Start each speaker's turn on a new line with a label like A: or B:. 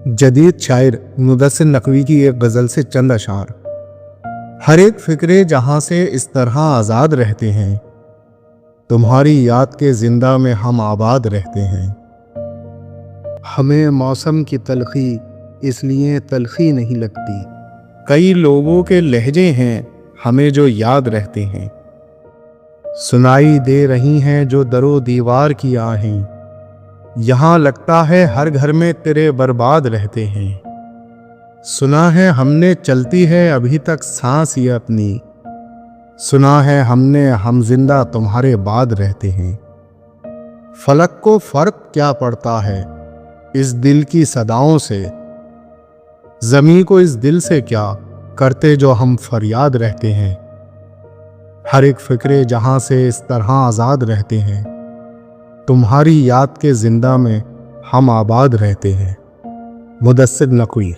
A: जदीद शायर मुदस्सिर नकवी की एक गज़ल से चंद अशार। हर एक फ़िक्रे जहाँ से इस तरह आज़ाद रहते हैं, तुम्हारी याद के जिंदा में हम आबाद रहते हैं।
B: हमें मौसम की तलखी इसलिए तलखी नहीं लगती,
A: कई लोगों के लहजे हैं हमें जो याद रहते हैं। सुनाई दे रही हैं जो दरो दीवार की आहें, यहाँ लगता है हर घर में तेरे बर्बाद रहते हैं। सुना है हमने चलती है अभी तक सांस ये अपनी, सुना है हमने हम जिंदा तुम्हारे बाद रहते हैं। फलक को फर्क क्या पड़ता है इस दिल की सदाओं से, ज़मीं को इस दिल से क्या करते जो हम फरियाद रहते हैं। हर एक फ़िक्रे जहाँ से इस तरह आज़ाद रहते हैं, तुम्हारी याद के जिंदा में हम आबाद रहते हैं। मुदस्सिर नकवी।